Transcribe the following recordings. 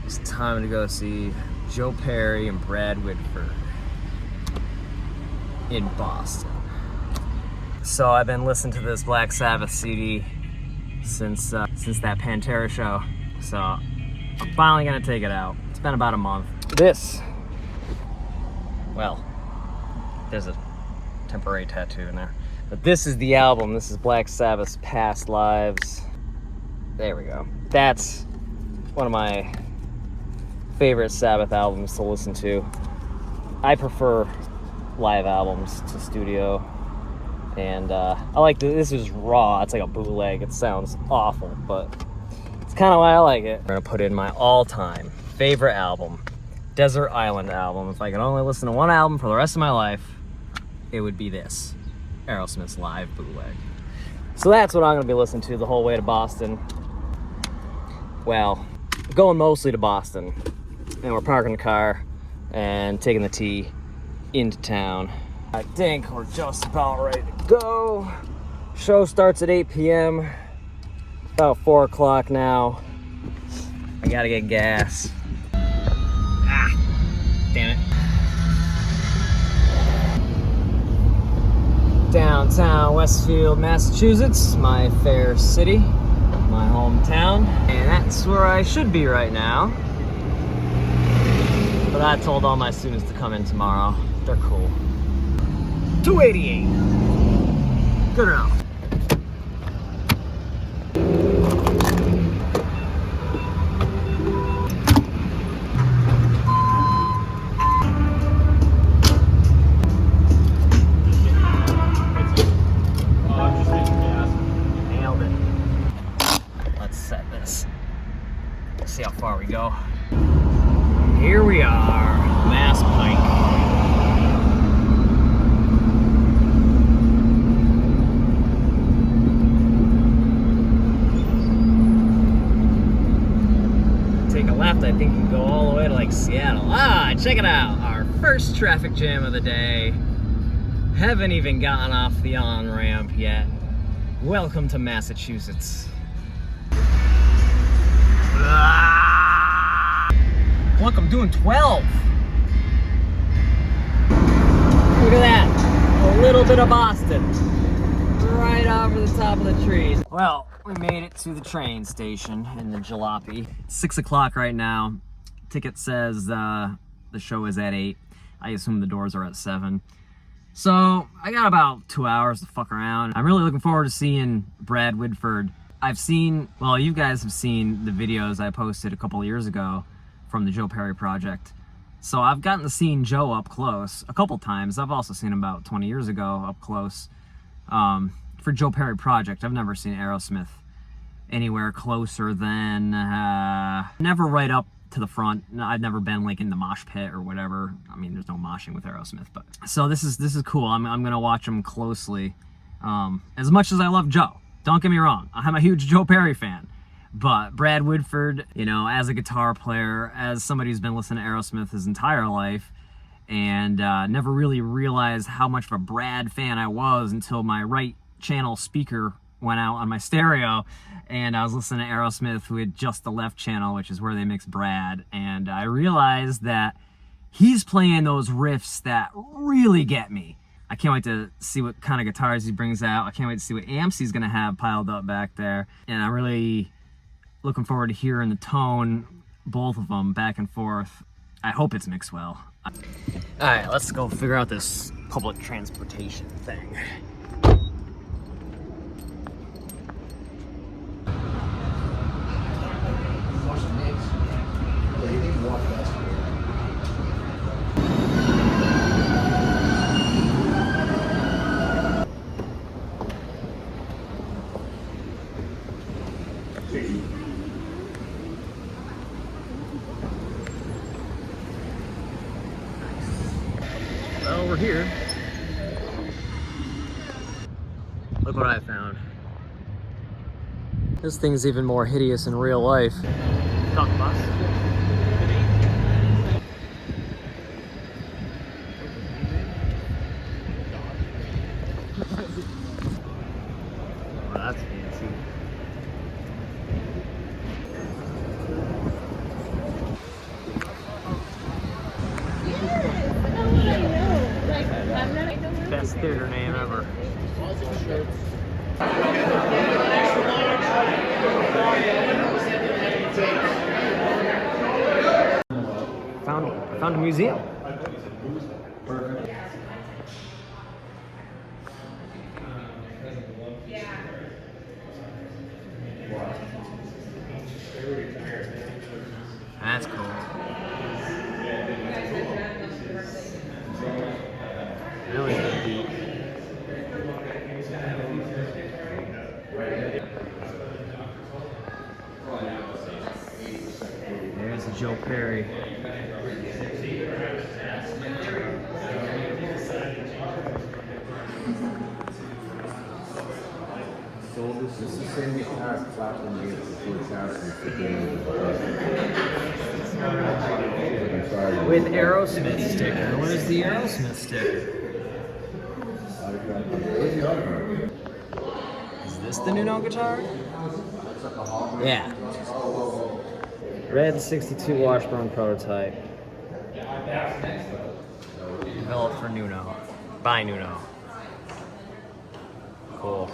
It's time to go see Joe Perry and Brad Whitford in Boston. So I've been listening to this Black Sabbath CD since that Pantera show. So I'm finally gonna take it out. It's been about a month. Well, there's a temporary tattoo in there. But this is the album. This is Black Sabbath's Past Lives. There we go. That's one of my favorite Sabbath albums to listen to. I prefer live albums to studio. And I like this is raw. It's like a bootleg. It sounds awful, but it's kind of why I like it. I'm gonna put in my all-time favorite album, Desert Island album. If I could only listen to one album for the rest of my life, it would be this, AEROSMITH's live bootleg. So that's what I'm gonna be listening to the whole way to Boston. Well, going mostly to Boston, and we're parking the car and taking the T into town. I think we're just about ready to go. Show starts at 8 p.m. About 4 o'clock now. I gotta get gas. Damn it. Downtown Westfield, Massachusetts, my fair city, my hometown. And that's where I should be right now. But I told all my students to come in tomorrow. They're cool. 288. Good enough. Nailed it. Let's set this. Let's see how far we go. Here we are, Mass Pike. Left, I think you can go all the way to like Seattle. Check it out. Our first traffic jam of the day. Haven't even gotten off the on-ramp yet. Welcome to Massachusetts. Look, I'm doing 12. Look at that. A little bit of Boston. Right over the top of the trees. Well, we made it to the train station in the jalopy. It's 6 o'clock right now. Ticket says the show is at 8. I assume the doors are at 7. So I got about 2 hours to fuck around. I'm really looking forward to seeing Brad Whitford. You guys have seen the videos I posted a couple years ago from the Joe Perry project. So I've gotten to see Joe up close a couple times. I've also seen him about 20 years ago up close. For Joe Perry project, I've never seen AEROSMITH anywhere closer than never right up to the front. I've never been like in the mosh pit or whatever. I mean, there's no moshing with AEROSMITH, but so this is cool. I'm gonna watch him closely. As much as I love Joe, don't get me wrong, I'm a huge Joe Perry fan, but Brad Whitford, you know, as a guitar player, as somebody who's been listening to AEROSMITH his entire life, and never really realized how much of a Brad fan I was until my right channel speaker went out on my stereo and I was listening to AEROSMITH with just the left channel, which is where they mix Brad, and I realized that he's playing those riffs that really get me. I can't wait to see what kind of guitars he brings out. I can't wait to see what amps he's gonna have piled up back there, and I'm really looking forward to hearing the tone, both of them back and forth. I hope it's mixed well. All right, let's go figure out this public transportation thing. Well, we're here. Look what I found. This thing's even more hideous in real life. Duck bus. Oh, that's fancy. Best theater name ever. I found a museum. That's cool. Really good beat. There's the Joe Perry. So this is the same guitar Clapton used before Johnson With AEROSMITH sticker. Where's the AEROSMITH sticker? Where's the autograph? Is this the new note guitar? Yeah. Red 62 Washburn prototype. Developed for Nuno. By Nuno. Cool.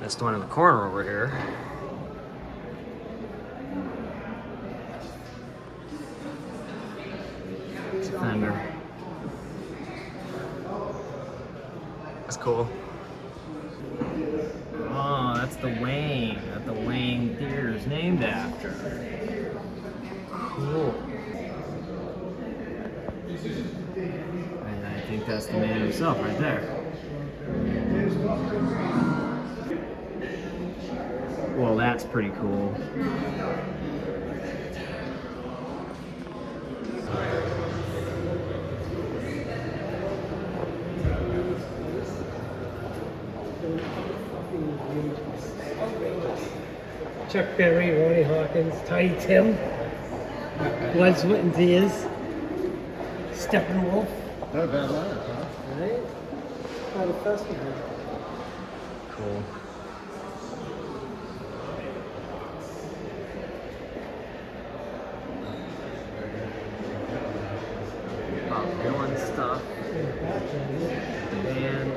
That's the one in the corner over here. It's a Fender. That's cool. Oh, that's the Wang that the Wang Theater is named after. Cool. And I think that's the man himself right there. Well, that's pretty cool. Chuck Berry, Ronnie Hawkins, Tiny Tim, Blood, Sweat and Tears, Steppenwolf. Not a bad lineup, huh? Right? Quite a festival. Cool. Bob Dylan stuff. The band.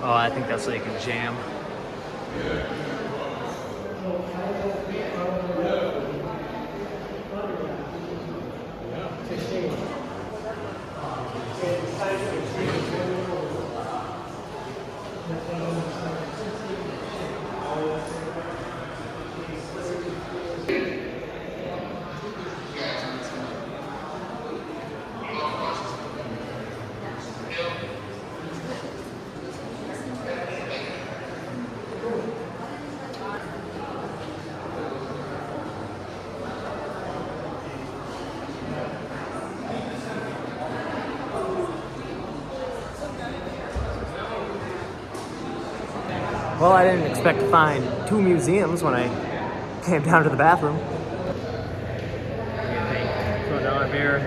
Oh, I think that's so you can jam. Well, I didn't expect to find two museums when I came down to the bathroom. For $1 beer,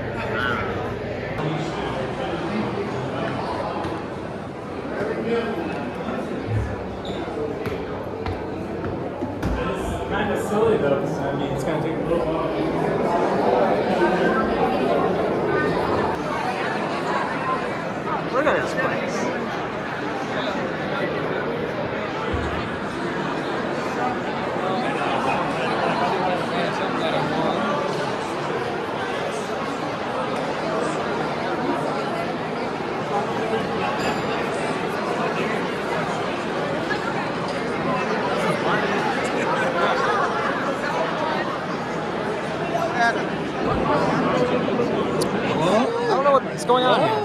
It's kind of silly though, so I mean, it's going to take a little while. Look at this place. I don't know what's going on here.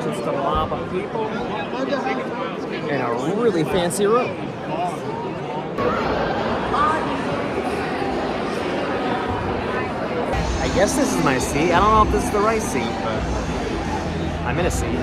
Just a mob of people in a really fancy room. I guess this is my seat. I don't know if this is the right seat, but I'm in a seat.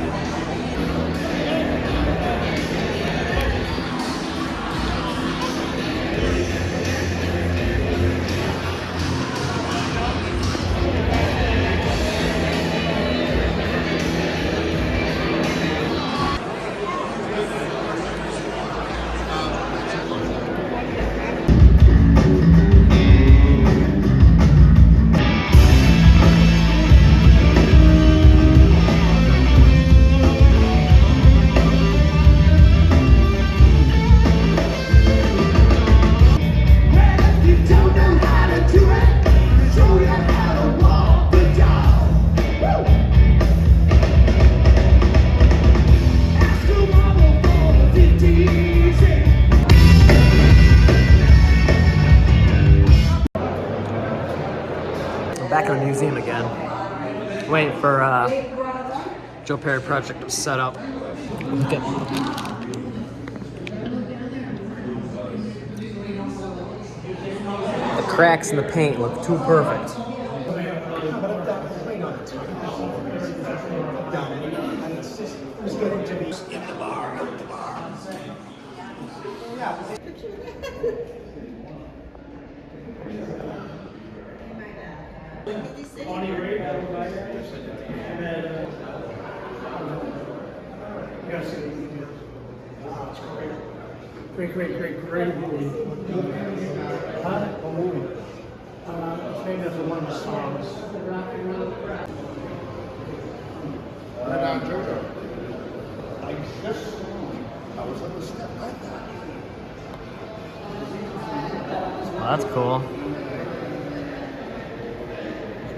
Back in the museum again. Waiting for Joe Perry project to set up. Look at the cracks in the paint look too perfect. Great movie. Huh? A movie. It's named after one of the songs. Well, that's cool.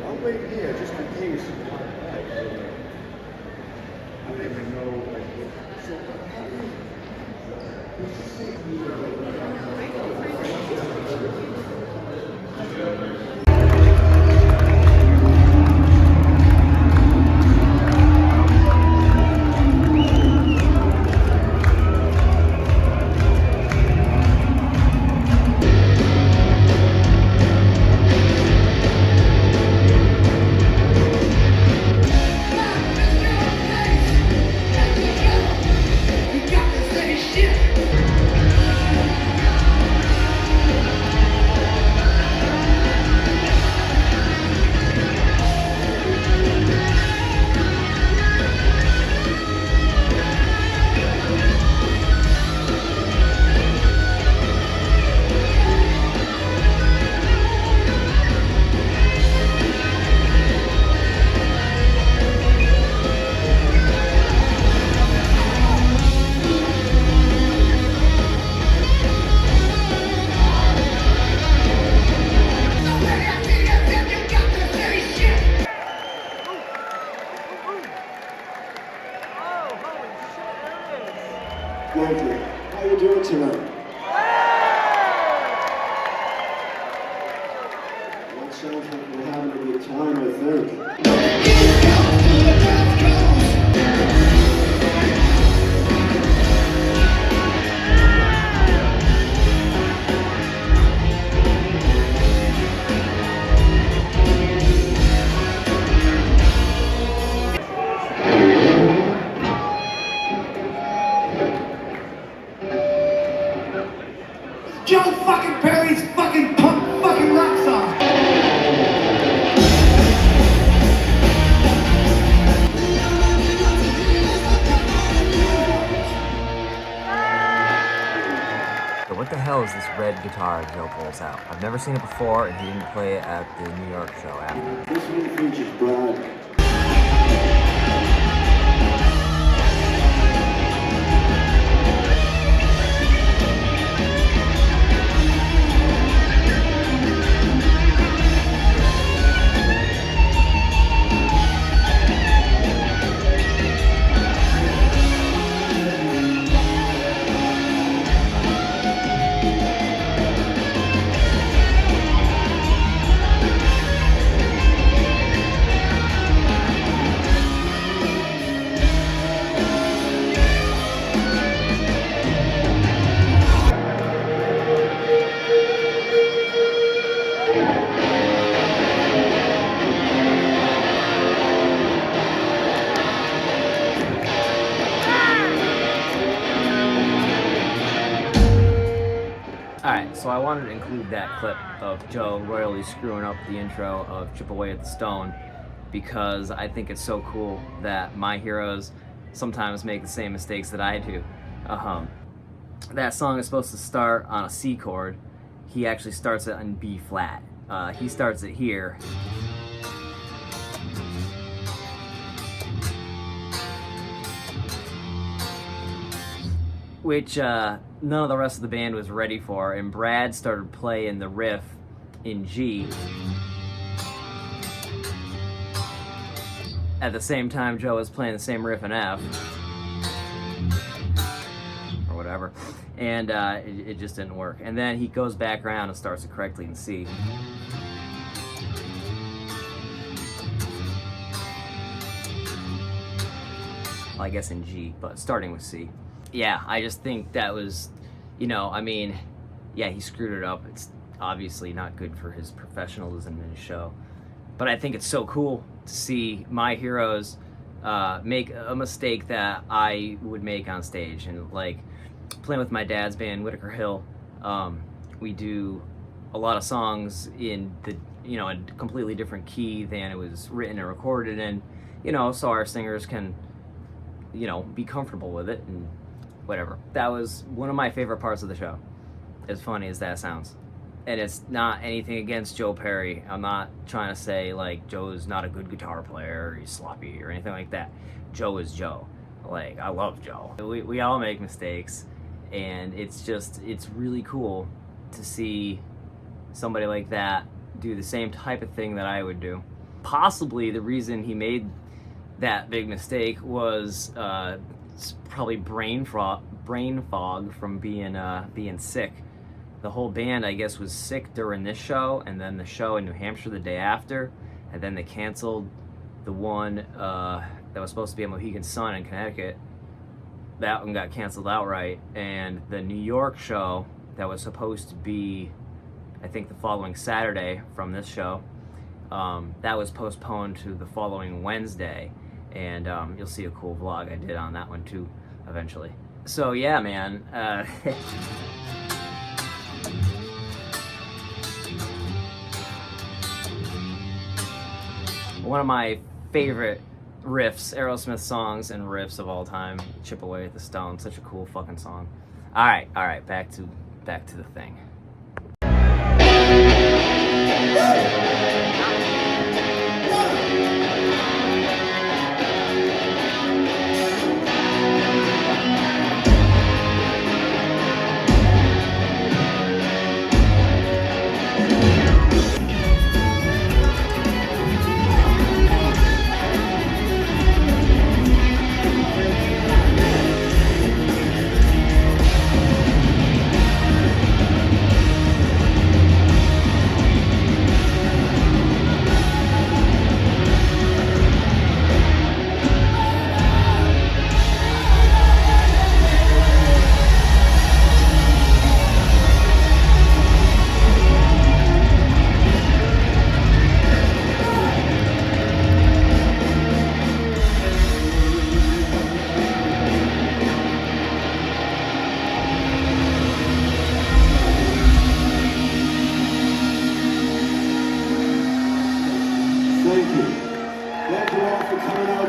I'll wait here just in case. I don't even know. Lovely. How you doing tonight? That sounds like we're having a good time, I think. Joe fucking Perry's fucking punk fucking rock song. So what the hell is this red guitar Joe pulls out? I've never seen it before, and he didn't play it at the New York show after. This one features Brad. wanted to include that clip of Joe royally screwing up the intro of Chip Away at the Stone because I think it's so cool that my heroes sometimes make the same mistakes that I do. That song is supposed to start on a C chord. He actually starts it on B flat. He starts it here. Which none of the rest of the band was ready for, and Brad started playing the riff in G. At the same time, Joe was playing the same riff in F. Or whatever. And it just didn't work. And then he goes back around and starts it correctly in C. Well, I guess in G, but starting with C. Yeah, I just think that was, you know, I mean, yeah, he screwed it up. It's obviously not good for his professionalism in his show. But I think it's so cool to see my heroes make a mistake that I would make on stage. And like playing with my dad's band, Whitaker Hill, we do a lot of songs in the, you know, a completely different key than it was written and recorded in, you know, so our singers can, you know, be comfortable with it and whatever. That was one of my favorite parts of the show, as funny as that sounds. And it's not anything against Joe Perry. I'm not trying to say like Joe's not a good guitar player or he's sloppy or anything like that. Joe is Joe. Like, I love Joe. We all make mistakes, and it's really cool to see somebody like that do the same type of thing that I would do. Possibly the reason he made that big mistake was probably brain fog from being sick. The whole band, I guess, was sick during this show, and then the show in New Hampshire the day after, and then they canceled the one that was supposed to be at Mohegan Sun in Connecticut. That one got canceled outright, and the New York show that was supposed to be, I think, the following Saturday from this show, that was postponed to the following Wednesday, and you'll see a cool vlog I did on that one too, eventually. So yeah, man. One of my favorite riffs, AEROSMITH songs and riffs of all time, Chip Away at the Stone. Such a cool fucking song. All right, back to the thing.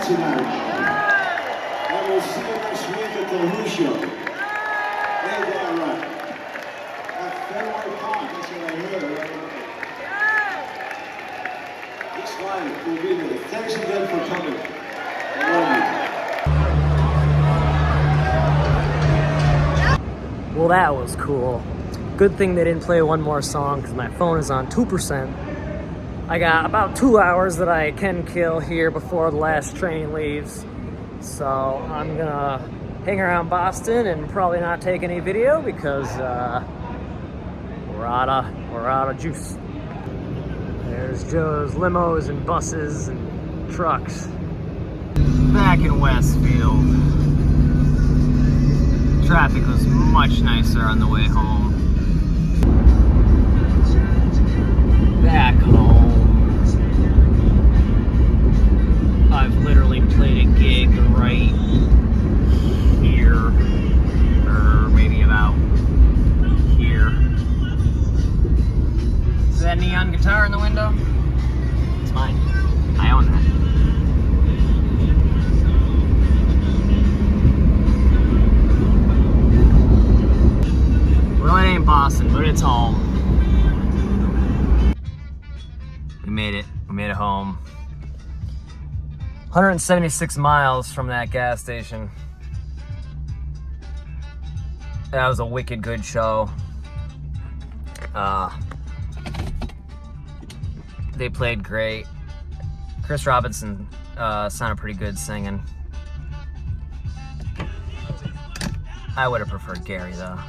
Tonight. And we'll see you next week at the Who Show. Ain't that right? At Trainwreck, that's what I heard. This line will be there. Thanks again for coming. I love you. Well, that was cool. Good thing they didn't play one more song because my phone is on 2%. I got about 2 hours that I can kill here before the last train leaves. So I'm gonna hang around Boston and probably not take any video because we're out of juice. There's Joe's limos and buses and trucks. Back in Westfield. Traffic was much nicer on the way home. Back home. I've literally played a gig right here, or maybe about here. it. We made it home. 176 miles from that gas station. That was a wicked good show. They played great. Chris Robinson sounded pretty good singing. I would have preferred Gary though,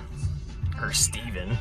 or Steven.